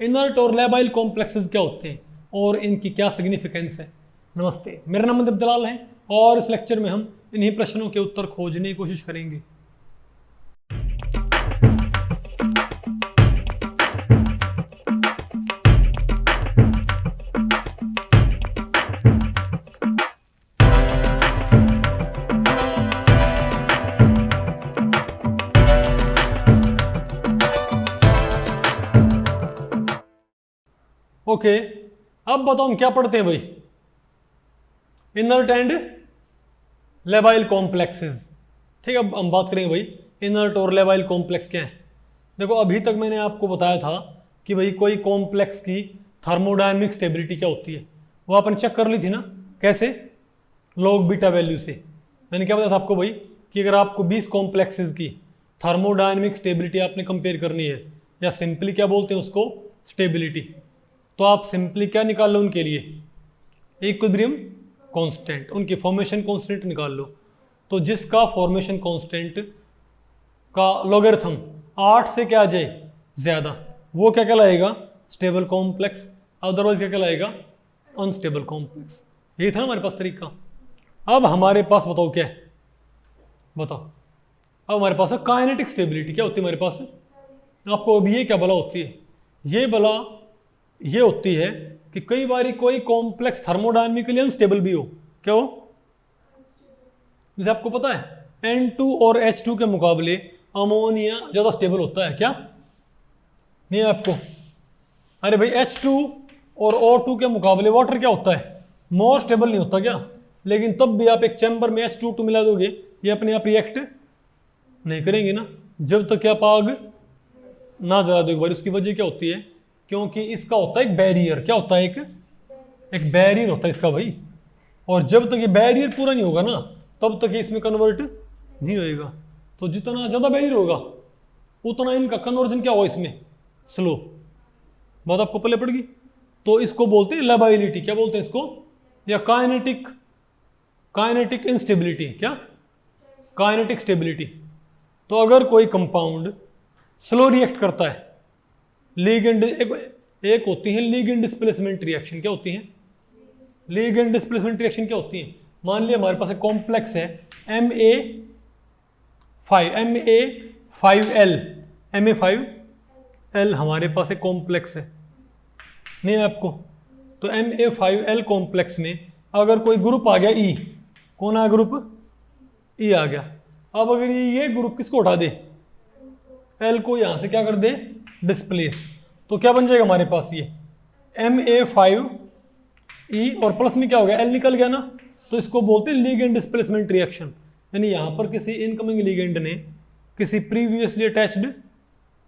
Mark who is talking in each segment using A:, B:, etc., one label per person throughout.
A: Inert और labile complexes क्या होते हैं और इनकी क्या सिग्निफिकेंस है। नमस्ते, मेरा नाम अमित दलाल है और इस लेक्चर में हम इन्हीं प्रश्नों के उत्तर खोजने की कोशिश करेंगे। ओके, अब बताओ हम क्या पढ़ते हैं भाई। Inert and labile complexes. ठीक है, अब हम बात करेंगे भाई इनर्ट और लेबाइल कॉम्प्लेक्स क्या है। देखो, अभी तक मैंने आपको बताया था कि भाई कोई कॉम्प्लेक्स की थर्मोडायनेमिक स्टेबिलिटी क्या होती है, वो अपन चेक कर ली थी ना। कैसे? लॉग बीटा वैल्यू से। मैंने क्या बताया था आपको भाई कि अगर आपको 20 कॉम्प्लेक्सेस की थर्मोडायनेमिक स्टेबिलिटी आपने कंपेयर करनी है, या सिंपली क्या बोलते हैं उसको, स्टेबिलिटी, तो आप सिंपली क्या निकाल लो उनके लिए, इक्विलिब्रियम कांस्टेंट, उनकी फॉर्मेशन कांस्टेंट निकाल लो। तो जिसका फॉर्मेशन कांस्टेंट का लॉगरिथम 8 से क्या आ जाए ज़्यादा, वो क्या कहलाएगा, स्टेबल कॉम्प्लेक्स। अदरवाइज क्या कहलाएगा, अनस्टेबल कॉम्प्लेक्स। यही था ना हमारे पास तरीका। अब हमारे पास बताओ क्या है, बताओ। अब हमारे पास है काइनेटिक स्टेबिलिटी। क्या होती है हमारे पास? आपको अभी ये क्या बला होती है, ये बला ये होती है कि कई बार कोई कॉम्प्लेक्स थर्मोडायनेमिकली अनस्टेबल भी हो। क्या हो? जैसे आपको पता है N2 और H2 के मुकाबले अमोनिया ज़्यादा स्टेबल होता है। क्या नहीं है आपको? अरे भाई, H2 और O2 के मुकाबले वाटर क्या होता है, मोर स्टेबल नहीं होता क्या? लेकिन तब भी आप एक चैम्बर में H2 मिला दोगे, ये अपने आप रिएक्ट नहीं करेंगे ना, जब तक आप आग ना जला दो एक बार। उसकी वजह क्या होती है? क्योंकि इसका होता है एक बैरियर। क्या होता है? एक बैरियर होता है इसका भाई। और जब तक ये बैरियर पूरा नहीं होगा ना, तब तक ये इसमें कन्वर्ट नहीं होएगा। तो जितना ज़्यादा बैरियर होगा उतना इनका कन्वर्जन क्या होगा इसमें, स्लो। बात आपको पहले पड़ गई। तो इसको बोलते हैं लेबाइलिटी। क्या बोलते हैं इसको? या काइनेटिक इंस्टेबिलिटी। क्या? Kinetic stability. तो अगर कोई कंपाउंड स्लो रिएक्ट करता है, लीगेंड एक होती है लीगेंड डिस्प्लेसमेंट रिएक्शन। क्या होती है लीगेंड डिस्प्लेसमेंट रिएक्शन? क्या होती है? मान लिया हमारे पास एक कॉम्प्लेक्स है Ma5L हमारे पास एक कॉम्प्लेक्स है, नहीं है आपको? तो Ma5L कॉम्प्लेक्स में अगर कोई ग्रुप आ गया E, कौन आया ग्रुप? E आ गया। अब अगर ये ग्रुप किसको उठा दे, L को यहां से क्या कर दे, डिस्प्लेस, तो क्या बन जाएगा हमारे पास ये Ma5E, और प्लस में क्या हो गया, L निकल गया ना। तो इसको बोलते हैं लीगेंड डिस्प्लेसमेंट रिएक्शन। यानी यहां पर किसी इनकमिंग लीगेंड ने किसी प्रीवियसली अटैच्ड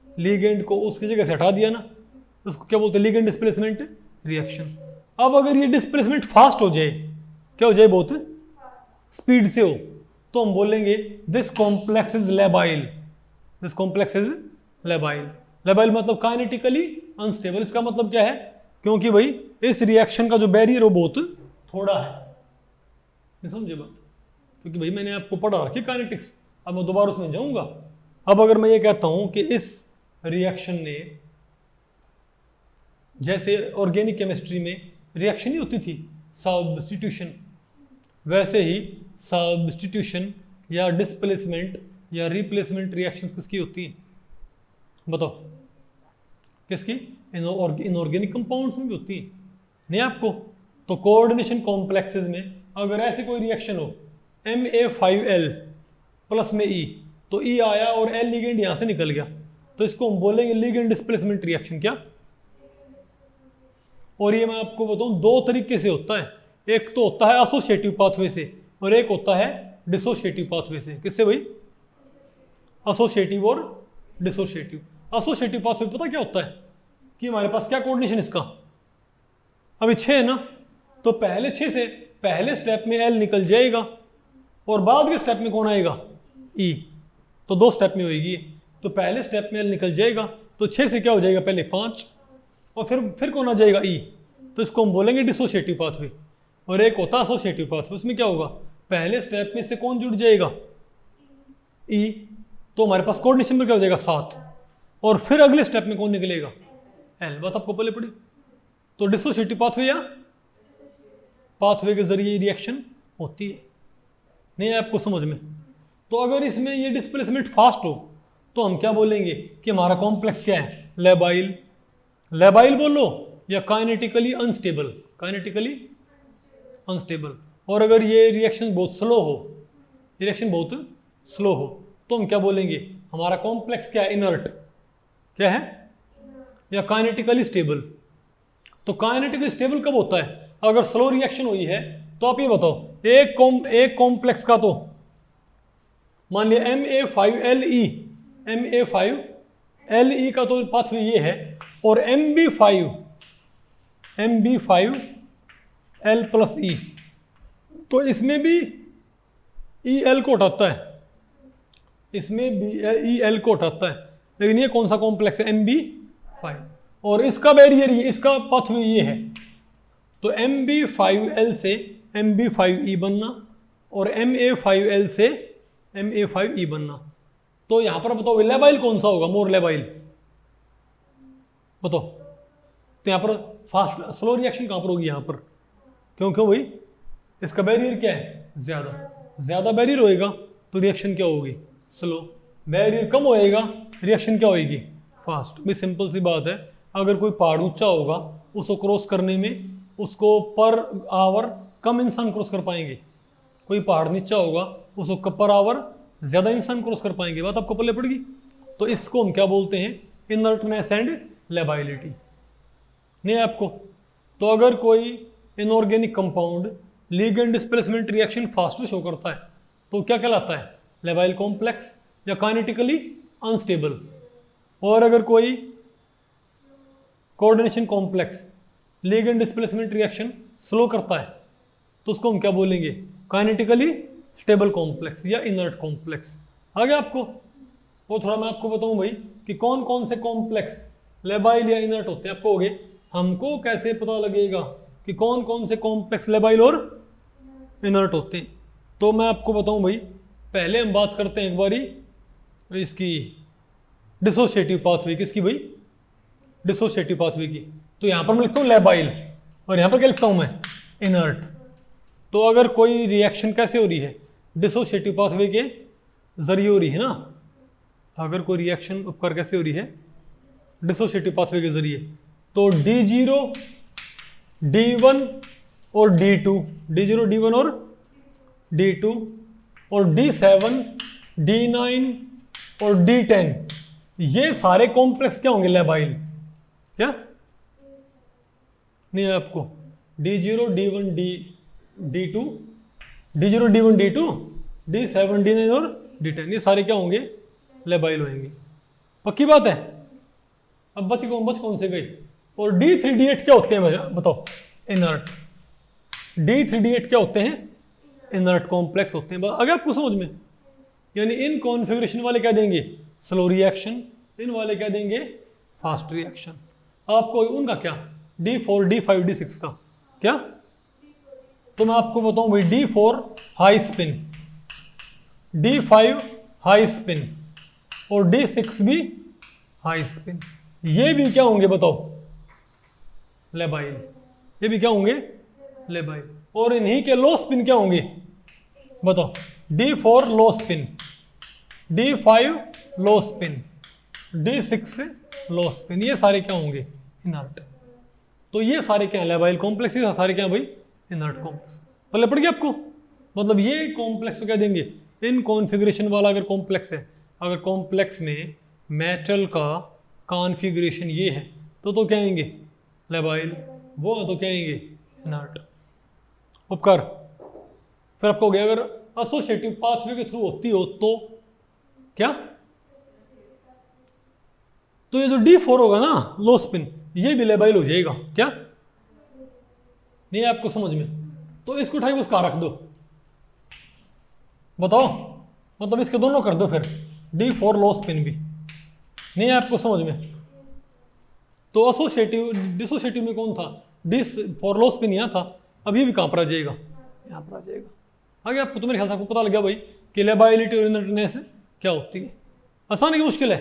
A: लीगेंड को उसकी जगह से हटा दिया ना, उसको क्या बोलते हैं, लीगेंड डिस्प्लेसमेंट रिएक्शन। अब अगर ये डिस्प्लेसमेंट फास्ट हो जाए, क्या हो जाए, बहुत स्पीड से हो, तो हम बोलेंगे this complex is labile. This complex is labile. Labile मतलब काइनेटिकली अनस्टेबल। इसका मतलब क्या है? क्योंकि भाई इस रिएक्शन का जो बैरियर वो बहुत थोड़ा है। नहीं समझे बात? क्योंकि भाई मैंने आपको पढ़ा रखी काइनेटिक्स, अब मैं दोबारा उसमें जाऊंगा। अब अगर मैं ये कहता हूं कि इस रिएक्शन ने, जैसे ऑर्गेनिक केमिस्ट्री में रिएक्शन नहीं होती थी सब्स्टिट्यूशन, वैसे ही सब्स्टिट्यूशन या डिस्प्लेसमेंट या रिप्लेसमेंट रिएक्शन किसकी होती है, बताओ? किसकी? इनऑर्गेनिक कंपाउंड्स में भी होती है, नहीं आपको? तो कोऑर्डिनेशन कॉम्प्लेक्सेस में अगर ऐसे कोई रिएक्शन हो Ma5L प्लस में E, तो E आया और L लिगेंड यहां से निकल गया, तो इसको हम बोलेंगे लिगेंड डिस्प्लेसमेंट रिएक्शन। क्या? और ये मैं आपको बताऊं दो तरीके से होता है। एक तो होता है एसोसिएटिव पाथवे से, और एक होता है डिसोसिएटिव पाथवे से। किससे भाई? एसोसिएटिव और डिसोसिएटिव। एसोसिएटिव पाथवे पता क्या होता है कि हमारे पास क्या कोऑर्डिनेशन इसका, अभी 6 है ना, तो पहले 6 से पहले स्टेप में L निकल जाएगा और बाद के स्टेप में कौन आएगा, E। तो 2 स्टेप में होगी। तो पहले स्टेप में L निकल जाएगा, तो 6 से क्या हो जाएगा, पहले 5, और फिर कौन आ जाएगा, E। तो इसको हम बोलेंगे डिसोसिएटिव पाथवे। और एक होता है एसोसिएटिव पाथवे, उसमें क्या होगा, पहले स्टेप में से कौन जुड़ जाएगा, E। तो हमारे पास कोऑर्डिनेशन में क्या हो जाएगा, 7, और फिर अगले स्टेप में कौन निकलेगा, एल। बात आपको पहले पड़ी। तो डिसोसिएटिव पाथवे या पाथवे के जरिए रिएक्शन होती है। नहीं है आपको समझ में? तो अगर इसमें ये डिस्प्लेसमेंट फास्ट हो तो हम क्या बोलेंगे कि हमारा कॉम्प्लेक्स क्या है? लेबाइल। लेबाइल बोलो या काइनेटिकली अनस्टेबल। Kinetically unstable. और अगर ये रिएक्शन बहुत स्लो हो, रिएक्शन बहुत स्लो हो, तो हम क्या बोलेंगे? हमारा कॉम्प्लेक्स क्या है? इनर्ट। क्या है? या काइनेटिकली स्टेबल। तो काइनेटिकली स्टेबल कब होता है? अगर स्लो रिएक्शन हुई है तो आप ये बताओ, एक कॉम्प्लेक्स का तो मान लिया Ma5Le, Ma5Le का तो पाथवे ये है, और MB5L+E, तो इसमें भी EL को हटाता है, इसमें भी EL को हटाता है। लेकिन ये कौन सा कॉम्प्लेक्स है? MB5। और इसका बैरियर ये, इसका पाथवे ये है, तो MB5L से MB5E बनना और Ma5L से Ma5E बनना। तो यहां पर बताओ लेबाइल कौन सा होगा? मोर लेबाइल बताओ। तो यहां पर फास्ट स्लो रिएक्शन कहां पर होगी? यहां पर। क्यों क्यों भाई? इसका बैरियर क्या है? ज्यादा बैरियर होएगा तो रिएक्शन क्या होगी? स्लो। बैरियर कम होएगा, रिएक्शन क्या होगी? फास्ट। भी सिंपल सी बात है। अगर कोई पहाड़ ऊंचा होगा, उसको क्रॉस करने में उसको पर आवर कम इंसान क्रॉस कर पाएंगे। कोई पहाड़ नीचा होगा, उसको पर आवर ज्यादा इंसान क्रॉस कर पाएंगे। बात आपको पल्ले पड़ेगी। तो इसको हम क्या बोलते हैं? Inertness and lability. नहीं है आपको? तो अगर कोई inorganic compound ligand displacement reaction fast show करता है तो क्या कहलाता है? लेबाइल कॉम्प्लेक्स या काइनेटिकली अनस्टेबल। और अगर कोई coordination complex ligand displacement reaction slow करता है तो उसको हम क्या बोलेंगे? काइनेटिकली स्टेबल कॉम्प्लेक्स या इनर्ट कॉम्प्लेक्स। आ गया आपको? और थोड़ा मैं आपको बताऊं भाई कि कौन कौन से कॉम्प्लेक्स लेबाइल या इनर्ट होते हैं। आपको हो गए, हमको कैसे पता लगेगा कि कौन कौन से कॉम्प्लेक्स लेबाइल और इनर्ट होते हैं? तो मैं आपको बताऊं भाई, पहले हम बात करते हैं एक बारी इसकी डिसोसिएटिव पाथवे। किसकी भाई? डिसोसिएटिव पाथवे की। तो यहां पर मैं लिखता हूं लेबाइल और यहां पर क्या लिखता हूं मैं? इनर्ट। तो अगर कोई रिएक्शन कैसे हो रही है? डिसोसिएटिव पाथवे के जरिए हो रही है ना। अगर कोई रिएक्शन उपकर कैसे हो रही है? डिसोसिएटिव पाथवे के जरिए। तो D0, D1 और D2, D0, D1 और D2 और D7, D9 और D10, ये सारे कॉम्प्लेक्स क्या होंगे? लेबाइल। क्या नहीं है आपको? D0, D1, D2, D0, D1, D2, D7, D9 और D10, ये सारे क्या होंगे? लेबाइल होंगे। पक्की बात है? अब बच कौन से गए? और D3, D8 क्या होते हैं बताओ? इनर्ट। D3, D8 क्या होते हैं? इनर्ट कॉम्प्लेक्स होते हैं। अगर आपको समझ में, यानी इन कॉन्फ़िगरेशन वाले क्या देंगे? Slow reaction. इन वाले क्या देंगे? Fast reaction. आपको उनका क्या? D4, D5, D6 का क्या? तो मैं आपको बताऊं भाई, D4 high spin, D5 high spin और D6 भी हाई स्पिन। ये भी क्या होंगे बताओ? लेबाइल। ये भी क्या होंगे? लेबाइल। और इन्हीं के लो स्पिन क्या होंगे बताओ? D4 लो स्पिन, D5 लो स्पिन, D6 लो स्पिन। ये सारे क्या होंगे? इनर्ट। तो ये सारे क्या है? Labile complex. ये सारे क्या है भाई? Inert complex. पहले पड़ गया आपको? मतलब ये कॉम्प्लेक्स तो क्या देंगे? इन कॉन्फ़िगरेशन वाला अगर कॉम्प्लेक्स है, अगर कॉम्प्लेक्स में मेटल का कॉन्फ़िगरेशन ये है तो क्या आएंगे? लेबाइल। वो तो क्या आएंगे? इनर्ट। उपकार। फिर आपको हो गया, अगर एसोसिएटिव पाथवे के थ्रू होती हो तो क्या? तो ये जो D4 होगा ना लो स्पिन, ये भी लेबाइल हो जाएगा। क्या नहीं है आपको समझ में? तो इसको उठाई उसका रख दो। बताओ, मतलब इसके दोनों कर दो फिर, D4 लो स्पिन भी। नहीं है आपको समझ में? तो एसोसिएटिव डिसोसिएटिव में कौन था? D4 लो स्पिन यहाँ था। अब ये भी कहाँ पर आ जाएगा? यहाँ पर आ जाएगा। आगे आपको, तो मेरे ख्याल से आपको पता लग गया भाई कि लेबाइलिटी और इनर्टनेस क्या होती है। आसान है कि मुश्किल है?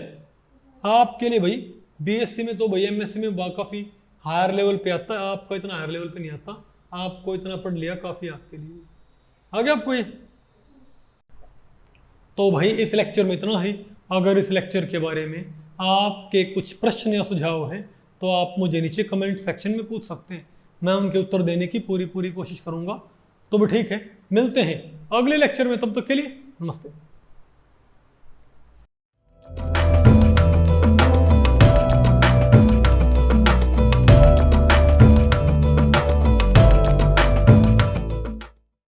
A: आपके लिए भाई बीएससी में तो भाई एमएससी में काफ़ी हायर लेवल पे आता है, आपका इतना हायर लेवल पे नहीं आता, आपको इतना पढ़ लिया काफ़ी आपके लिए। आगे आपको ये, तो भाई इस लेक्चर में इतना ही। अगर इस लेक्चर के बारे में आपके कुछ प्रश्न या सुझाव हैं तो आप मुझे नीचे कमेंट सेक्शन में पूछ सकते हैं, मैं उनके उत्तर देने की पूरी कोशिश करूंगा। तो भी ठीक है, मिलते हैं अगले लेक्चर में, तब तक के लिए नमस्ते।